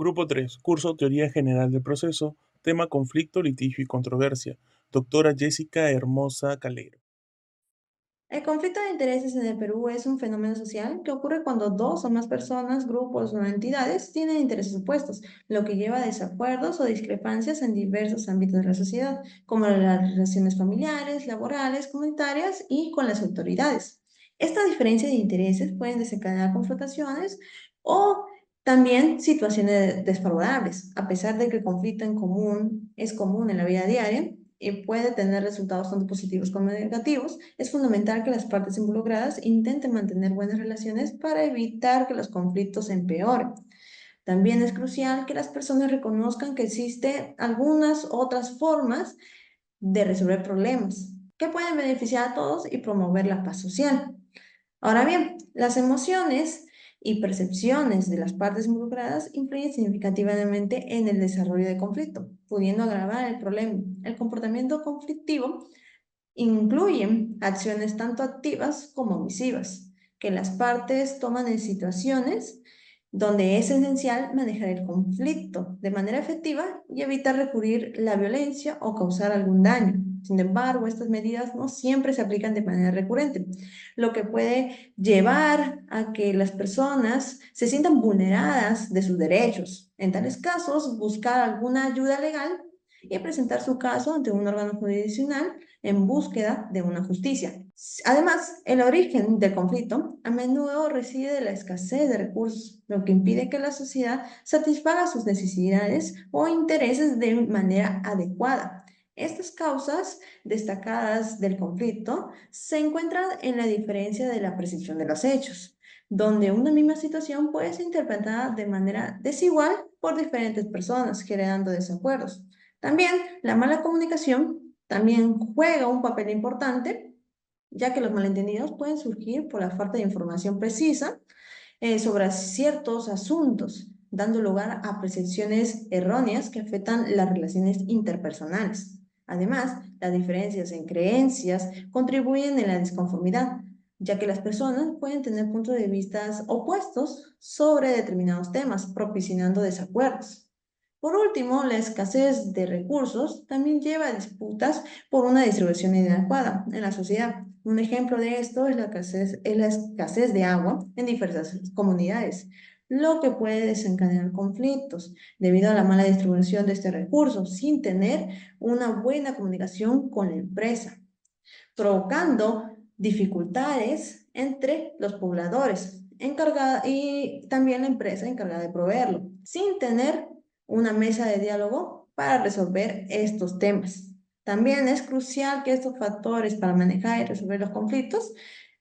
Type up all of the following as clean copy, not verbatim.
Grupo 3, curso Teoría General del Proceso, tema Conflicto, Litigio y Controversia. Doctora Jessica Hermosa Calero. El conflicto de intereses en el Perú es un fenómeno social que ocurre cuando dos o más personas, grupos o entidades tienen intereses opuestos, lo que lleva a desacuerdos o discrepancias en diversos ámbitos de la sociedad, como las relaciones familiares, laborales, comunitarias y con las autoridades. Esta diferencia de intereses pueden desencadenar confrontaciones o también situaciones desfavorables, a pesar de que el conflicto en común es común en la vida diaria y puede tener resultados tanto positivos como negativos. Es fundamental que las partes involucradas intenten mantener buenas relaciones para evitar que los conflictos empeoren. También es crucial que las personas reconozcan que existen algunas otras formas de resolver problemas que pueden beneficiar a todos y promover la paz social. Ahora bien, las emociones y percepciones de las partes involucradas influyen significativamente en el desarrollo del conflicto, pudiendo agravar el problema. El comportamiento conflictivo incluyen acciones tanto activas como omisivas, que las partes toman en situaciones donde es esencial manejar el conflicto de manera efectiva y evitar recurrir la violencia o causar algún daño. Sin embargo, estas medidas no siempre se aplican de manera recurrente, lo que puede llevar a que las personas se sientan vulneradas de sus derechos. En tales casos, buscar alguna ayuda legal y presentar su caso ante un órgano jurisdiccional en búsqueda de una justicia. Además, el origen del conflicto a menudo reside en la escasez de recursos, lo que impide que la sociedad satisfaga sus necesidades o intereses de manera adecuada. Estas causas destacadas del conflicto se encuentran en la diferencia de la percepción de los hechos, donde una misma situación puede ser interpretada de manera desigual por diferentes personas, generando desacuerdos. También la mala comunicación también juega un papel importante, ya que los malentendidos pueden surgir por la falta de información precisa sobre ciertos asuntos, dando lugar a percepciones erróneas que afectan las relaciones interpersonales. Además, las diferencias en creencias contribuyen en la disconformidad, ya que las personas pueden tener puntos de vista opuestos sobre determinados temas, propiciando desacuerdos. Por último, la escasez de recursos también lleva a disputas por una distribución inadecuada en la sociedad. Un ejemplo de esto es la escasez de agua en diversas comunidades, lo que puede desencadenar conflictos debido a la mala distribución de este recurso sin tener una buena comunicación con la empresa, provocando dificultades entre los pobladores encargada y también la empresa encargada de proveerlo, sin tener una mesa de diálogo para resolver estos temas. También es crucial que estos factores para manejar y resolver los conflictos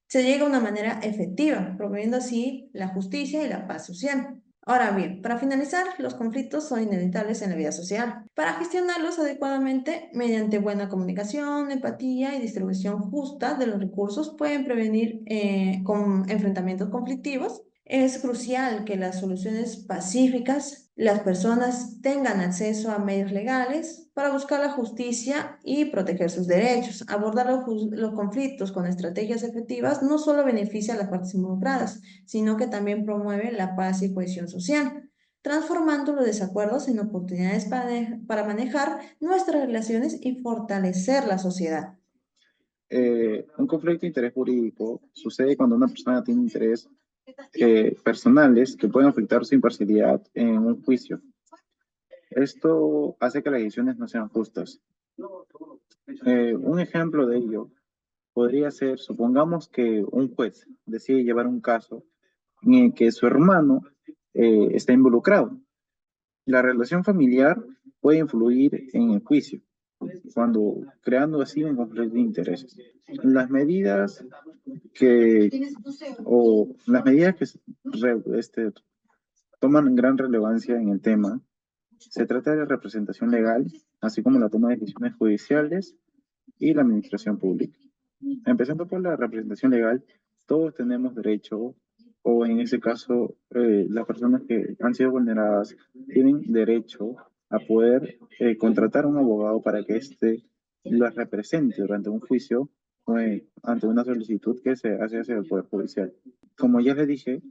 se llegue a una manera efectiva, promoviendo así la justicia y la paz social. Ahora bien, para finalizar, los conflictos son inevitables en la vida social. Para gestionarlos adecuadamente, mediante buena comunicación, empatía y distribución justa de los recursos, pueden prevenir con enfrentamientos conflictivos. Es crucial que las soluciones pacíficas, las personas tengan acceso a medios legales para buscar la justicia y proteger sus derechos. Abordar los conflictos con estrategias efectivas no solo beneficia a las partes involucradas, sino que también promueve la paz y cohesión social, transformando los desacuerdos en oportunidades para manejar nuestras relaciones y fortalecer la sociedad. Un conflicto de interés jurídico sucede cuando una persona tiene interés personales que pueden afectar su imparcialidad en un juicio. Esto hace que las decisiones no sean justas. Un ejemplo de ello podría ser, supongamos que un juez decide llevar un caso en el que su hermano está involucrado. La relación familiar puede influir en el juicio, cuando creando así un conflicto de intereses. Las medidas que, las medidas que toman gran relevancia en el tema, se trata de representación legal, así como la toma de decisiones judiciales y la administración pública. Empezando por la representación legal, todos tenemos derecho, o en ese caso, las personas que han sido vulneradas tienen derecho a poder contratar a un abogado para que éste las represente durante un juicio o ante una solicitud que se hace hacia el Poder Judicial. Como ya les dije,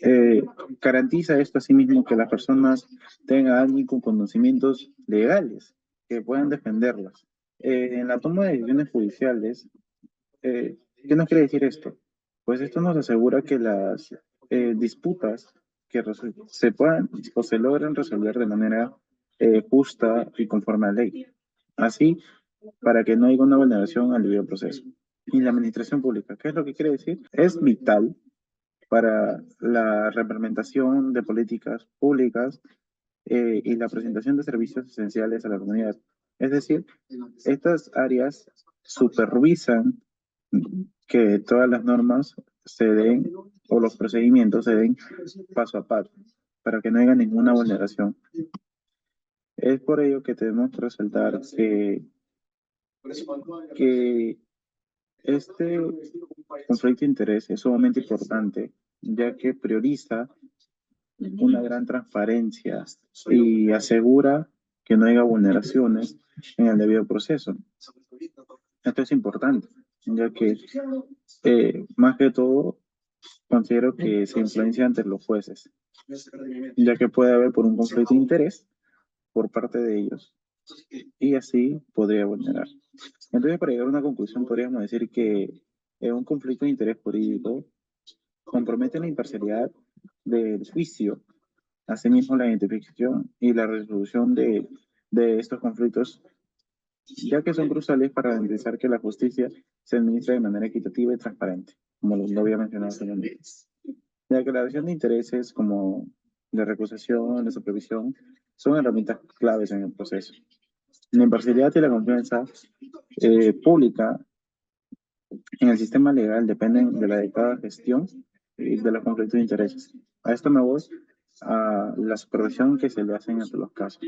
Eh, Garantiza esto asimismo que las personas tengan a alguien con conocimientos legales que puedan defenderlas. En la toma de decisiones judiciales, ¿qué nos quiere decir esto? Pues esto nos asegura que las disputas se puedan o se logren resolver de manera justa y conforme a la ley. Así, para que no haya una vulneración al debido proceso. Y la administración pública, ¿qué es lo que quiere decir? Es vital para la reimplementación de políticas públicas y la presentación de servicios esenciales a la comunidad. Es decir, estas áreas supervisan que todas las normas se den o los procedimientos se den paso a paso para que no haya ninguna vulneración. Es por ello que tenemos que resaltar que este conflicto de interés es sumamente importante, ya que prioriza una gran transparencia y asegura que no haya vulneraciones en el debido proceso. Esto es importante, ya que más que todo considero que se influencia ante los jueces, ya que puede haber por un conflicto de interés por parte de ellos y así podría vulnerar. Entonces, para llegar a una conclusión, podríamos decir que un conflicto de interés jurídico compromete la imparcialidad del juicio, asimismo la identificación y la resolución de estos conflictos, ya que son cruciales para garantizar que la justicia se administra de manera equitativa y transparente, como lo había mencionado anteriormente. La declaración de intereses como la recusación, la supervisión, son herramientas claves en el proceso. La imparcialidad y la confianza pública en el sistema legal dependen de la adecuada gestión de los conflictos de intereses. A esto me voy a la supervisión que se le hacen ante los casos.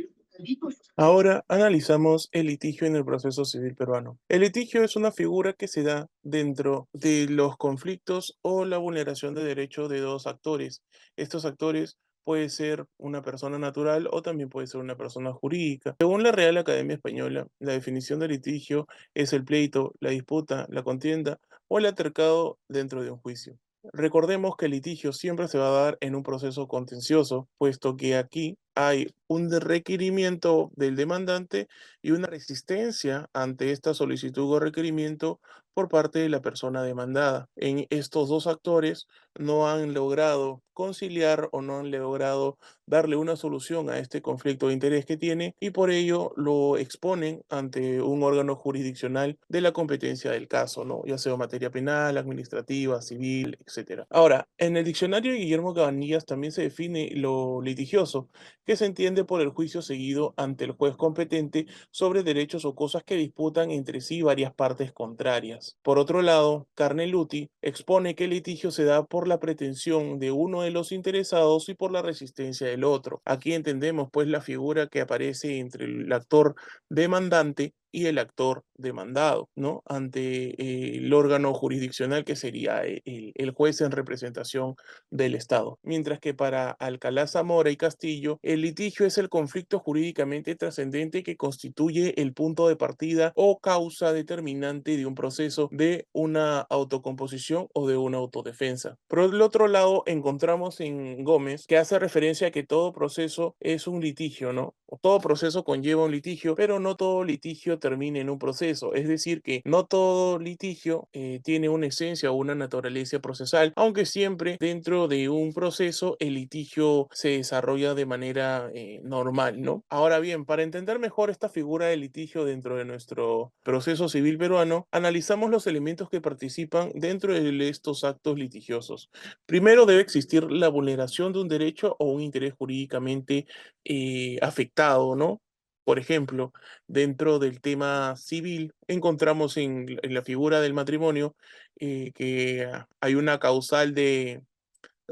Ahora analizamos el litigio en el proceso civil peruano. El litigio es una figura que se da dentro de los conflictos o la vulneración de derechos de dos actores. Estos actores puede ser una persona natural o también puede ser una persona jurídica. Según la Real Academia Española, la definición de litigio es el pleito, la disputa, la contienda o el altercado dentro de un juicio. Recordemos que el litigio siempre se va a dar en un proceso contencioso, puesto que aquí hay un requerimiento del demandante y una resistencia ante esta solicitud o requerimiento por parte de la persona demandada. En estos dos actores no han logrado conciliar o no han logrado darle una solución a este conflicto de interés que tiene y por ello lo exponen ante un órgano jurisdiccional de la competencia del caso, ¿no? Ya sea materia penal, administrativa, civil, etcétera. Ahora, en el diccionario de Guillermo Cabanillas también se define lo litigioso, que se entiende por el juicio seguido ante el juez competente sobre derechos o cosas que disputan entre sí varias partes contrarias. Por otro lado, Carneluti expone que el litigio se da por la pretensión de uno de los interesados y por la resistencia del otro. Aquí entendemos pues la figura que aparece entre el actor demandante y el actor demandado, ¿no? Ante el órgano jurisdiccional que sería el juez en representación del Estado. Mientras que para Alcalá Zamora y Castillo, el litigio es el conflicto jurídicamente trascendente que constituye el punto de partida o causa determinante de un proceso de una autocomposición o de una autodefensa. Por el otro lado, encontramos en Gómez que hace referencia a que todo proceso es un litigio, ¿no? Todo proceso conlleva un litigio, pero no todo litigio termina en un proceso. Es decir, que no todo litigio tiene una esencia o una naturaleza procesal, aunque siempre dentro de un proceso el litigio se desarrolla de manera normal, ¿no? Ahora bien, para entender mejor esta figura de litigio dentro de nuestro proceso civil peruano, analizamos los elementos que participan dentro de estos actos litigiosos. Primero debe existir la vulneración de un derecho o un interés jurídicamente afectado, ¿no? Por ejemplo, dentro del tema civil, encontramos en la figura del matrimonio que hay una causal de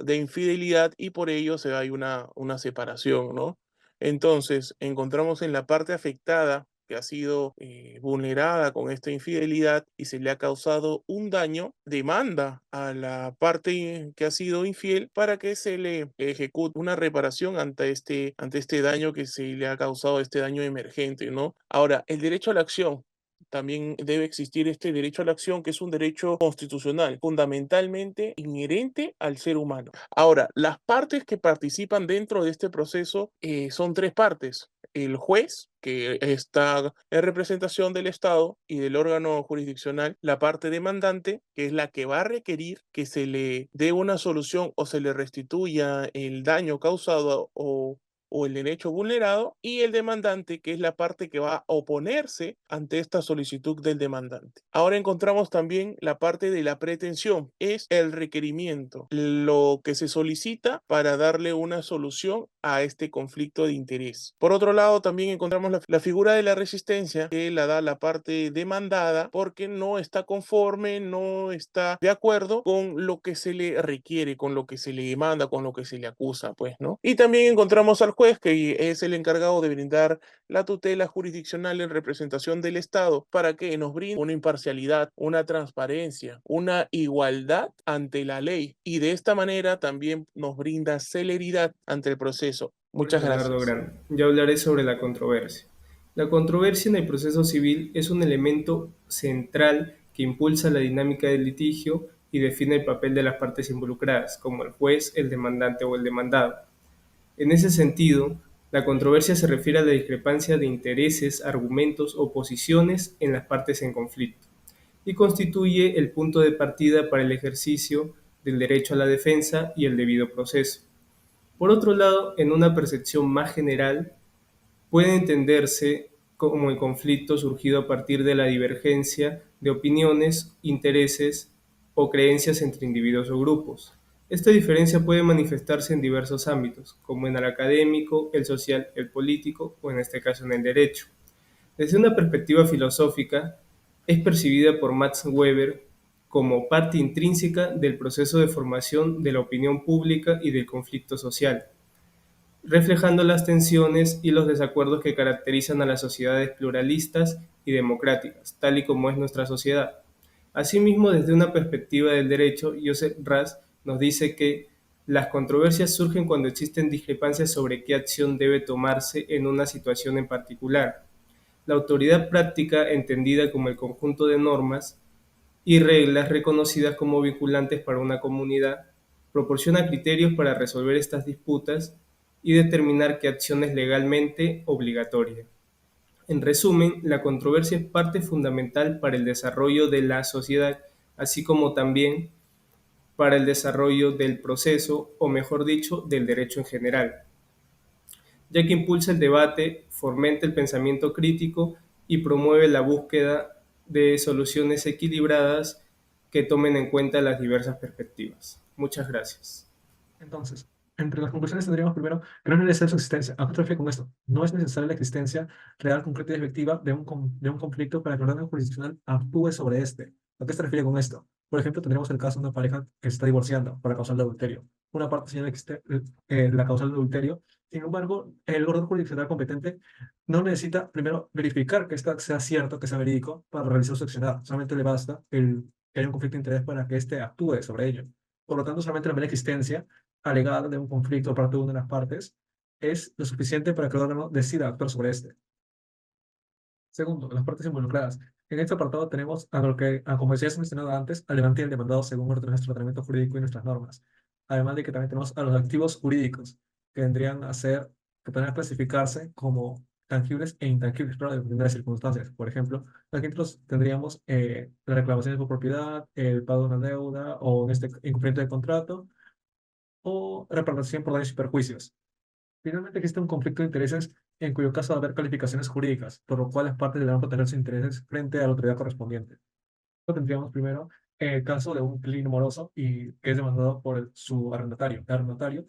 infidelidad y por ello se hay una separación, ¿no? Entonces, encontramos en la parte afectada que ha sido vulnerada con esta infidelidad y se le ha causado un daño, demanda a la parte que ha sido infiel para que se le ejecute una reparación ante este daño que se le ha causado, este daño emergente, ¿no? Ahora, el derecho a la acción. también debe existir este derecho a la acción, que es un derecho constitucional, fundamentalmente inherente al ser humano. Ahora, las partes que participan dentro de este proceso son tres partes. El juez, que está en representación del Estado y del órgano jurisdiccional, la parte demandante, que es la que va a requerir que se le dé una solución o se le restituya el daño causado o el derecho vulnerado, y el demandante, que es la parte que va a oponerse ante esta solicitud del demandante. Ahora encontramos también la parte de la pretensión, es el requerimiento, lo que se solicita para darle una solución a este conflicto de interés. Por otro lado, también encontramos la figura de la resistencia, que la da la parte demandada porque no está conforme, no está de acuerdo con lo que se le requiere, con lo que se le demanda, con lo que se le acusa, pues, ¿no? Y también encontramos al juez, que es el encargado de brindar la tutela jurisdiccional en representación del Estado para que nos brinde una imparcialidad, una transparencia, una igualdad ante la ley, y de esta manera también nos brinda celeridad ante el proceso. Muchas Leonardo gracias. Grande. Yo hablaré sobre la controversia. La controversia en el proceso civil es un elemento central que impulsa la dinámica del litigio y define el papel de las partes involucradas, como el juez, el demandante o el demandado. En ese sentido, la controversia se refiere a la discrepancia de intereses, argumentos o posiciones en las partes en conflicto y constituye el punto de partida para el ejercicio del derecho a la defensa y el debido proceso. Por otro lado, en una percepción más general, puede entenderse como el conflicto surgido a partir de la divergencia de opiniones, intereses o creencias entre individuos o grupos. Esta diferencia puede manifestarse en diversos ámbitos, como en el académico, el social, el político o en este caso en el derecho. Desde una perspectiva filosófica, es percibida por Max Weber como parte intrínseca del proceso de formación de la opinión pública y del conflicto social, reflejando las tensiones y los desacuerdos que caracterizan a las sociedades pluralistas y democráticas, tal y como es nuestra sociedad. Asimismo, desde una perspectiva del derecho, Joseph Ras nos dice que las controversias surgen cuando existen discrepancias sobre qué acción debe tomarse en una situación en particular. La autoridad práctica, entendida como el conjunto de normas y reglas reconocidas como vinculantes para una comunidad, proporciona criterios para resolver estas disputas y determinar qué acción es legalmente obligatoria. En resumen, la controversia es parte fundamental para el desarrollo de la sociedad, así como también para el desarrollo del proceso, o mejor dicho, del derecho en general, ya que impulsa el debate, fomenta el pensamiento crítico y promueve la búsqueda de soluciones equilibradas que tomen en cuenta las diversas perspectivas. Muchas gracias. Entonces, entre las conclusiones tendríamos primero que no es necesaria su existencia. ¿A qué te refieres con esto? No es necesaria la existencia real, concreta y efectiva de un conflicto para que el órgano jurisdiccional actúe sobre este. ¿A qué se refiere con esto? Por ejemplo, tendremos el caso de una pareja que se está divorciando por la causa del adulterio. Una parte señala que existe la causa del adulterio. Sin embargo, el órgano jurisdiccional competente no necesita primero verificar que esto sea cierto, que sea verídico, para realizar su accionar. Solamente le basta que haya un conflicto de interés para que éste actúe sobre ello. Por lo tanto, solamente la mera existencia alegada de un conflicto por parte de una de las partes es lo suficiente para que el órgano decida actuar sobre este. Segundo, las partes involucradas. En este apartado tenemos a lo que, como ya se mencionado antes, al levante y el demandado según nuestro tratamiento jurídico y nuestras normas. Además de que también tenemos a los activos jurídicos, que vendrían a ser, que podrían clasificarse como tangibles e intangibles, pero dependiendo de las circunstancias. Por ejemplo, aquí nosotros tendríamos las reclamaciones por propiedad, el pago de una deuda o en este incumplimiento de contrato, o reparación por daños y perjuicios. Finalmente, existe un conflicto de intereses en cuyo caso va a haber calificaciones jurídicas, por lo cual las partes deberán proteger sus intereses frente a la autoridad correspondiente. Luego tendríamos primero el caso de un inquilino moroso y que es demandado por su arrendatario. El arrendatario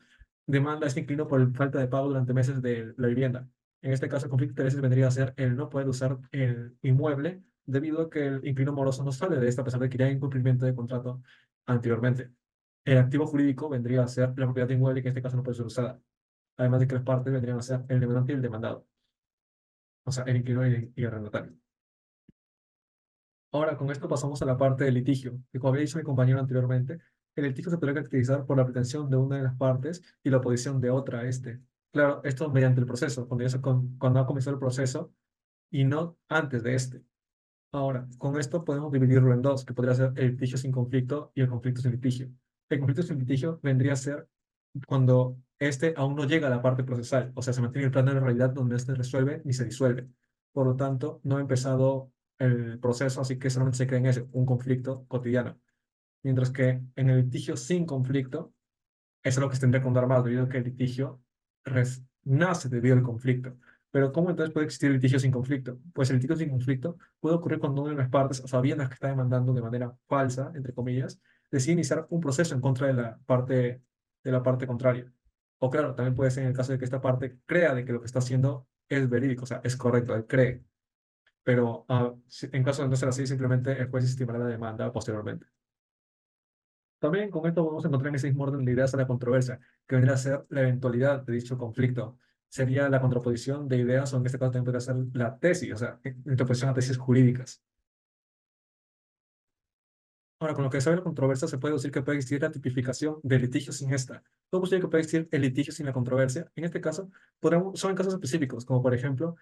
demanda a este inquilino por falta de pago durante meses de la vivienda. En este caso, el conflicto de intereses vendría a ser el no poder usar el inmueble debido a que el inquilino moroso no sale de esta a pesar de que ya hay incumplimiento de contrato anteriormente. El activo jurídico vendría a ser la propiedad inmueble que en este caso no puede ser usada. Además de que las partes vendrían a ser el demandante y el demandado. O sea, el inquilino y el arrendatario. Ahora, con esto pasamos a la parte del litigio, que como había dicho mi compañero anteriormente, el litigio se podría caracterizar por la pretensión de una de las partes y la oposición de otra a este. Claro, esto mediante el proceso, cuando ha comenzado el proceso y no antes de este. Ahora, con esto podemos dividirlo en dos, que podría ser el litigio sin conflicto y el conflicto sin litigio. El conflicto sin litigio vendría a ser cuando este aún no llega a la parte procesal, o sea, se mantiene el plano de la realidad donde este resuelve ni se disuelve. Por lo tanto, no ha empezado el proceso, así que solamente se crea en ese, un conflicto cotidiano. Mientras que en el litigio sin conflicto, eso es lo que se tendría que ahondar más, debido a que el litigio nace debido al conflicto. Pero ¿cómo entonces puede existir litigio sin conflicto? Pues el litigio sin conflicto puede ocurrir cuando una de las partes, sabiendo que está demandando de manera falsa, entre comillas, decide iniciar un proceso en contra de la parte contraria. O claro, también puede ser en el caso de que esta parte crea de que lo que está haciendo es verídico, o sea, es correcto, él cree. Pero en caso de no ser así, simplemente el juez estimará la demanda posteriormente. También con esto vamos a encontrar en ese mismo orden de ideas a la controversia, que vendría a ser la eventualidad de dicho conflicto. Sería la contraposición de ideas, o en este caso también podría ser la tesis, o sea, interposición a tesis jurídicas. Ahora, con lo que sabe la controversia, se puede decir que puede existir la tipificación del litigio sin esta. ¿Cómo posible que puede existir el litigio sin la controversia? En este caso, son en casos específicos, como por ejemplo,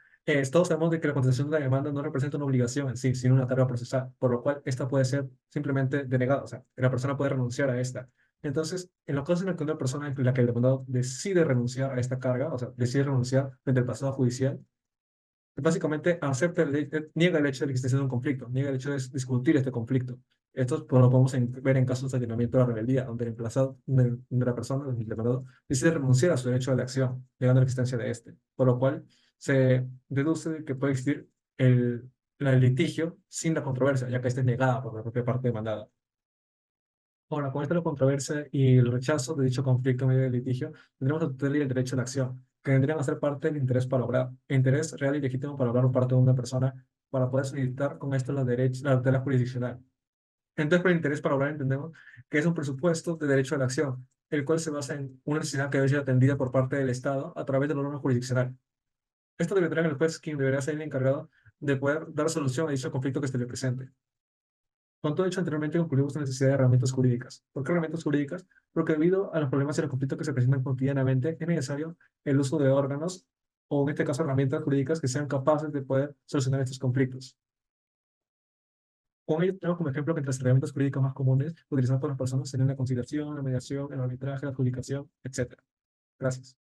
todos sabemos de que la contestación de la demanda no representa una obligación en sí, sino una carga procesal, por lo cual esta puede ser simplemente denegada, o sea, la persona puede renunciar a esta. Entonces, en los casos en los que una persona en la que el demandado decide renunciar a esta carga, o sea, decide renunciar frente al pasado judicial, básicamente acepta niega el hecho de la existencia de un conflicto, niega el hecho de discutir este conflicto. Esto pues, lo podemos ver en casos de alienamiento de la rebeldía, donde el emplazado de la persona, el demandado, decide renunciar a su derecho de la acción, negando la existencia de este. Por lo cual se deduce de que puede existir el litigio sin la controversia, ya que esta es negada por la propia parte demandada. Ahora, con esto la controversia y el rechazo de dicho conflicto en medio del litigio, tendremos la tutela y el derecho a la acción, que vendrían a ser parte del interés para lograr, interés real y legítimo para lograr por parte de una persona, para poder solicitar con esto la tutela jurisdiccional. Entonces, por el interés para lograr entendemos que es un presupuesto de derecho a la acción, el cual se basa en una necesidad que debe ser atendida por parte del Estado a través de la norma jurisdiccional. Esto deberá en el juez, quien deberá ser el encargado de poder dar solución a dicho conflicto que se le presente. Con todo hecho anteriormente, concluimos la necesidad de herramientas jurídicas. ¿Por qué herramientas jurídicas? Porque debido a los problemas y los conflictos que se presentan cotidianamente, es necesario el uso de órganos, o en este caso herramientas jurídicas que sean capaces de poder solucionar estos conflictos. Con ello tenemos como ejemplo que entre las herramientas jurídicas más comunes utilizadas por las personas serían la conciliación, la mediación, el arbitraje, la adjudicación, etc. Gracias.